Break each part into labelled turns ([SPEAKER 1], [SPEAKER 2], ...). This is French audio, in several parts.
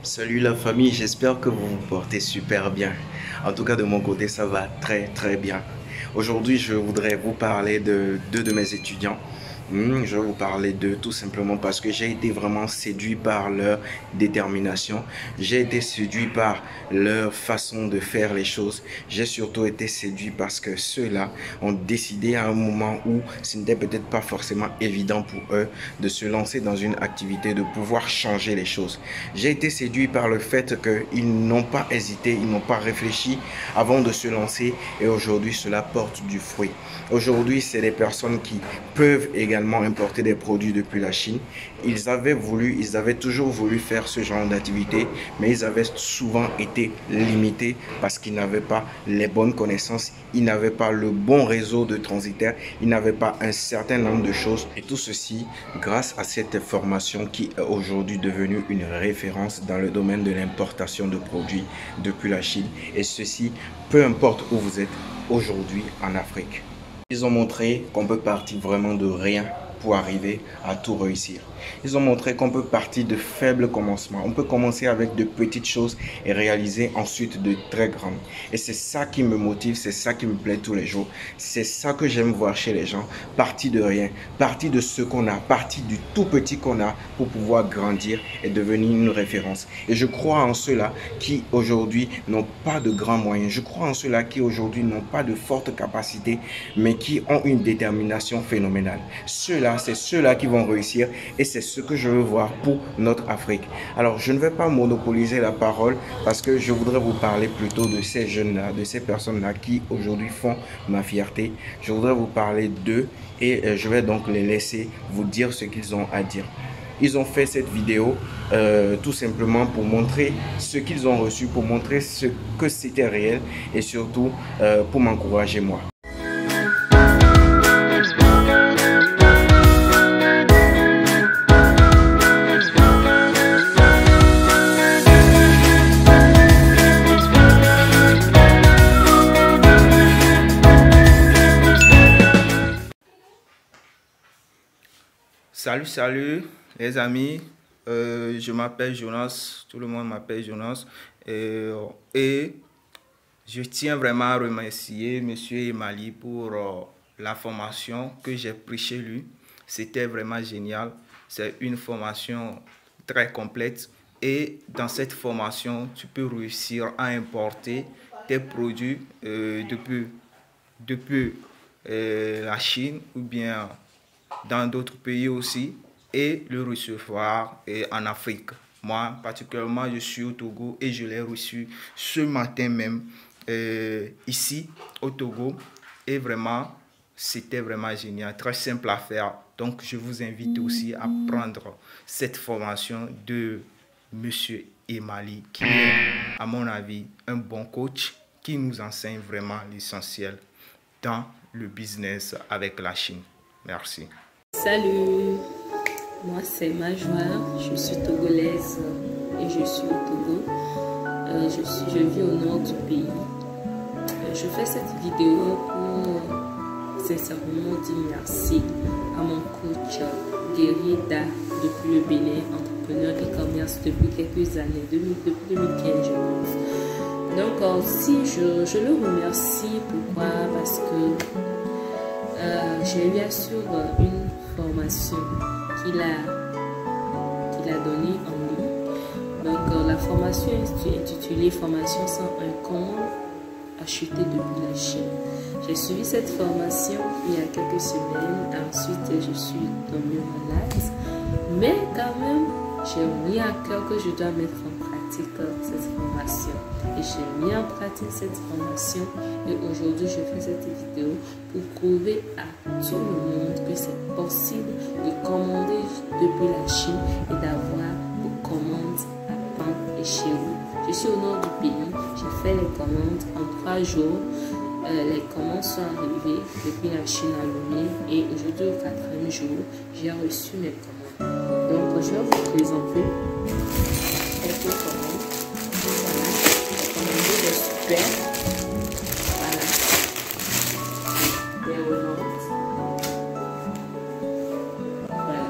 [SPEAKER 1] Salut la famille, j'espère que vous vous portez super bien. En tout cas, de mon côté, ça va très bien. Aujourd'hui, je voudrais vous parler de deux de mes étudiants. Je vais vous parler d'eux tout simplement parce que j'ai été vraiment séduit par leur détermination. J'ai été séduit par leur façon de faire les choses. J'ai surtout été séduit parce que ceux-là ont décidé à un moment où ce n'était peut-être pas forcément évident pour eux de se lancer dans une activité, de pouvoir changer les choses. J'ai été séduit par le fait qu'ils n'ont pas hésité, ils n'ont pas réfléchi avant de se lancer et aujourd'hui cela porte du fruit. Aujourd'hui, c'est des personnes qui peuvent également importer des produits depuis la Chine. Ils avaient toujours voulu faire ce genre d'activité, mais ils avaient souvent été limités parce qu'ils n'avaient pas les bonnes connaissances, ils n'avaient pas le bon réseau de transitaires, ils n'avaient pas un certain nombre de choses. Et tout ceci grâce à cette formation qui est aujourd'hui devenue une référence dans le domaine de l'importation de produits depuis la Chine. Et ceci, peu importe où vous êtes aujourd'hui en Afrique. Ils ont montré qu'on peut partir vraiment de rien pour arriver à tout réussir. Ils ont montré qu'on peut partir de faibles commencements. On peut commencer avec de petites choses et réaliser ensuite de très grandes. Et c'est ça qui me motive, c'est ça qui me plaît tous les jours. C'est ça que j'aime voir chez les gens. Partir de rien, partir de ce qu'on a, partir du tout petit qu'on a pour pouvoir grandir et devenir une référence. Et je crois en ceux-là qui aujourd'hui n'ont pas de grands moyens. Je crois en ceux-là qui aujourd'hui n'ont pas de fortes capacités, mais qui ont une détermination phénoménale. Ceux-là, c'est ceux-là qui vont réussir et c'est ce que je veux voir pour notre Afrique. Alors, je ne vais pas monopoliser la parole parce que je voudrais vous parler plutôt de ces jeunes-là, de ces personnes-là qui aujourd'hui font ma fierté. Je voudrais vous parler d'eux et je vais donc les laisser vous dire ce qu'ils ont à dire. Ils ont fait cette vidéo tout simplement pour montrer ce qu'ils ont reçu, pour montrer ce que c'était réel et surtout pour m'encourager moi.
[SPEAKER 2] Salut les amis, je m'appelle Jonas, tout le monde m'appelle Jonas et je tiens vraiment à remercier Monsieur Emali pour la formation que j'ai prise chez lui. C'était vraiment génial, c'est une formation très complète et dans cette formation tu peux réussir à importer tes produits depuis la Chine ou bien dans d'autres pays aussi et le recevoir en Afrique. Moi, particulièrement, je suis au Togo et je l'ai reçu ce matin même ici au Togo et vraiment, c'était vraiment génial, très simple à faire. Donc, je vous invite aussi à prendre cette formation de Monsieur Emali qui est, à mon avis, un bon coach qui nous enseigne vraiment l'essentiel dans le business avec la Chine. Merci.
[SPEAKER 3] Salut, moi c'est Majoie, je suis togolaise et je suis au Togo. Je vis au nord du pays. Je fais cette vidéo pour sincèrement dire merci à mon coach Guérida depuis le Bénin, entrepreneur e-commerce depuis quelques années, depuis 2015 je pense. Donc aussi je le remercie, pourquoi? Parce que je lui assure une formation qu'il a donnée en ligne. Donc la formation est intitulée Formation sans un compte acheté depuis la Chine. J'ai suivi cette formation il y a quelques semaines. Ensuite, je suis tombée malade. Mais quand même, j'ai mis à cœur que je dois mettre en pratique cette formation. Et j'ai mis en pratique cette formation. Et aujourd'hui, je fais cette vidéo pour prouver à tout le monde que c'est possible de commander depuis la Chine et d'avoir vos commandes à temps et chez vous. Je suis au nord du pays. J'ai fait les commandes en 3 jours. Les commandes sont arrivées depuis la Chine à Lomé. Et aujourd'hui, au 4e jour, j'ai reçu mes commandes. Donc, je vais vous présenter quelques commandes. Voilà, j'ai commandé des super. Voilà. Des volantes. Voilà.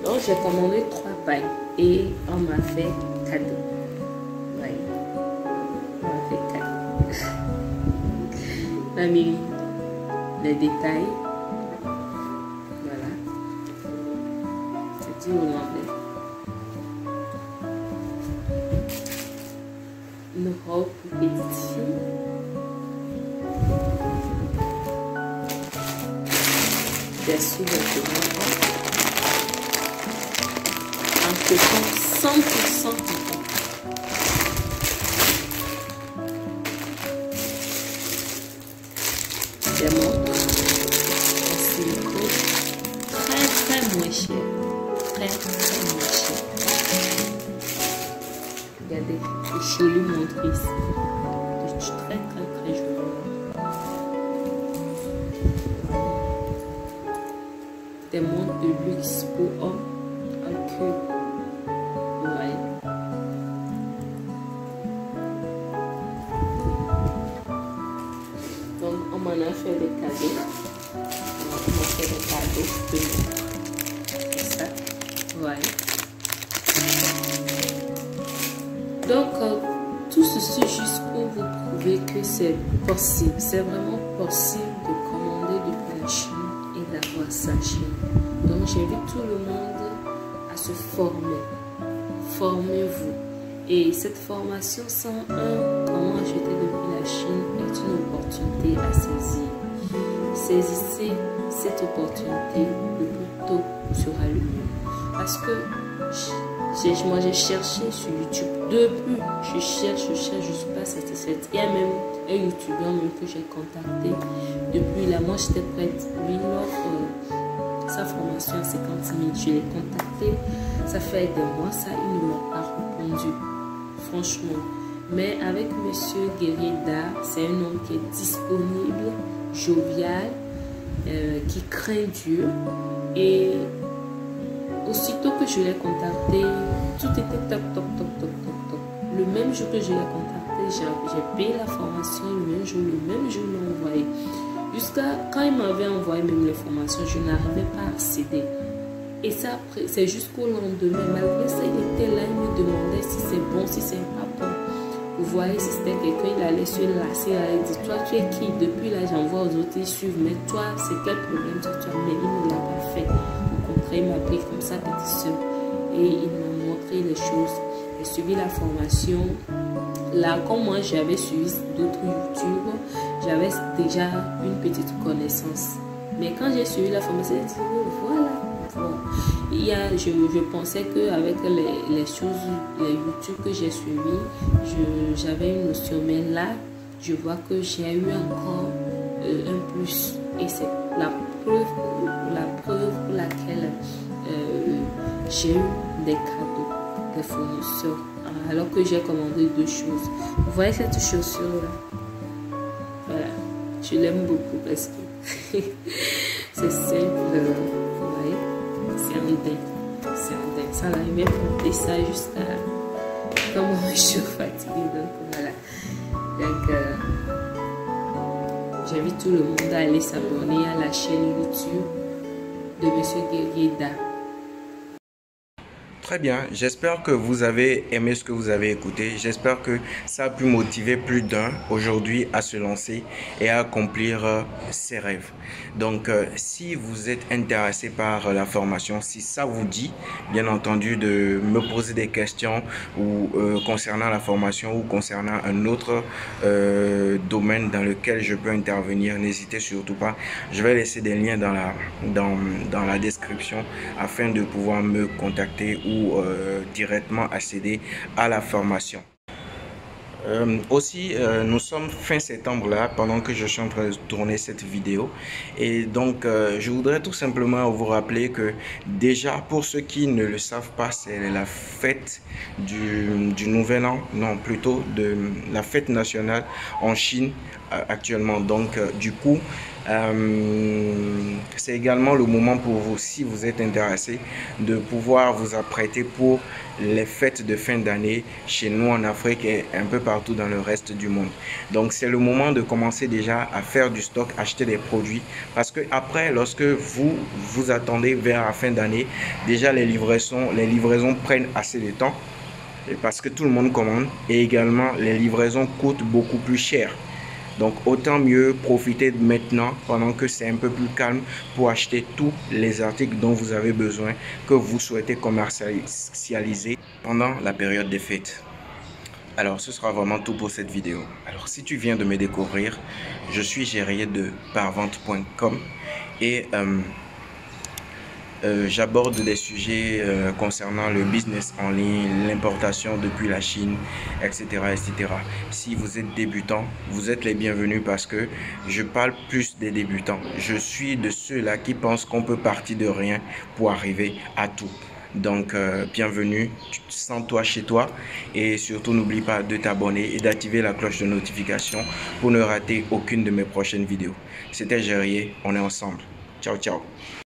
[SPEAKER 3] Donc, j'ai commandé 3 pailles. Et et on m'a fait cadeau. Ouais. On m'a fait cadeau. On a mis les détails. Voilà. C'est du hollandais. Une robe pour petite fille. Bien sûr, un coton 100% coton. Des montres en silicone très moins cher. Très moins cher. Regardez, les jolies montres ici. Très jolies. Des montres de luxe pour hommes en queue. Ouais. Donc, on m'en a fait des cadeaux. On m'a fait des cadeaux. C'est ça. Ouais. Donc, tout ceci juste pour vous prouver que c'est possible. C'est vraiment possible de commander depuis la Chine et d'avoir sa Chine. Donc, j'invite tout le monde à se former. Formez-vous. Et cette formation 101, comment acheter depuis la Chine, est une opportunité à saisir. Saisissez cette opportunité le plus tôt sera le mieux. Parce que moi j'ai cherché sur YouTube. Depuis, je cherche, je suis pas satisfaite. Il y a même un YouTuber même que j'ai contacté. Depuis là, moi j'étais prête. Lui, il offre sa formation à 50 000. Je l'ai contacté. Ça fait des mois, ça, il ne m'a pas répondu. Franchement. Mais avec Monsieur Guerrier-Da, c'est un homme qui est disponible, jovial, qui craint Dieu. Et aussitôt que je l'ai contacté, tout était top. Le même jour que je l'ai contacté, j'ai payé la formation le même jour il m'a envoyé. Jusqu'à quand il m'avait envoyé même les formations, je n'arrivais pas à accéder. Et ça, c'est jusqu'au lendemain. Malgré ça, il était là, il me demandait si c'est bon, si c'est pas bon. Vous voyez, si c'était quelqu'un, il allait se lasser, il allait dire, toi, tu es qui? Depuis là, j'envoie aux autres, ils suivent. Mais toi, c'est quel problème tu as? Mais il ne l'a pas fait. Au contraire, il m'a pris comme ça, petite soeur. Et il m'a montré les choses. J'ai suivi la formation. Là, comme moi, j'avais suivi d'autres YouTube, j'avais déjà une petite connaissance. Mais quand j'ai suivi la formation, j'ai dit, oh, voilà. Je pensais qu'avec les choses, les YouTube que j'ai suivi, j'avais une notion. Mais là, je vois que j'ai eu encore un plus. Et c'est la preuve pour laquelle j'ai eu des cadeaux des fournisseurs. Alors que j'ai commandé deux choses. Vous voyez cette chaussure-là? Voilà. Je l'aime beaucoup parce que c'est simple. Vous voyez? C'est un dingue. Ça l'arrivait à porter ça jusqu'à comme je suis fatiguée. Donc voilà. Donc j'invite tout le monde à aller s'abonner à la chaîne YouTube de Monsieur Guerrier-Da.
[SPEAKER 1] Très bien, j'espère que vous avez aimé ce que vous avez écouté. J'espère que ça a pu motiver plus d'un aujourd'hui à se lancer et à accomplir ses rêves. Donc, si vous êtes intéressé par la formation, si ça vous dit, bien entendu, de me poser des questions ou concernant la formation ou concernant un autre domaine dans lequel je peux intervenir, n'hésitez surtout pas. Je vais laisser des liens dans la description afin de pouvoir me contacter ou directement accéder à la formation. Aussi, nous sommes fin septembre là, pendant que je suis en train de tourner cette vidéo. Et donc, je voudrais tout simplement vous rappeler que déjà, pour ceux qui ne le savent pas, c'est la fête du Nouvel An, non, plutôt de la fête nationale en Chine actuellement. Donc, du coup, C'est également le moment pour vous, si vous êtes intéressé, de pouvoir vous apprêter pour les fêtes de fin d'année chez nous en Afrique et un peu partout dans le reste du monde. Donc c'est le moment de commencer déjà à faire du stock, acheter des produits, parce que après, lorsque vous attendez vers la fin d'année, déjà les livraisons prennent assez de temps parce que tout le monde commande, et également les livraisons coûtent beaucoup plus cher. Donc autant mieux profiter de maintenant pendant que c'est un peu plus calme pour acheter tous les articles dont vous avez besoin, que vous souhaitez commercialiser pendant la période des fêtes. Alors ce sera vraiment tout pour cette vidéo. Alors si tu viens de me découvrir, je suis Gérier de parvente.com et j'aborde des sujets concernant le business en ligne, l'importation depuis la Chine, etc., etc. Si vous êtes débutant, vous êtes les bienvenus parce que je parle plus des débutants. Je suis de ceux-là qui pensent qu'on peut partir de rien pour arriver à tout. Donc, bienvenue, sens-toi chez toi et surtout n'oublie pas de t'abonner et d'activer la cloche de notification pour ne rater aucune de mes prochaines vidéos. C'était Gérier, on est ensemble. Ciao, ciao.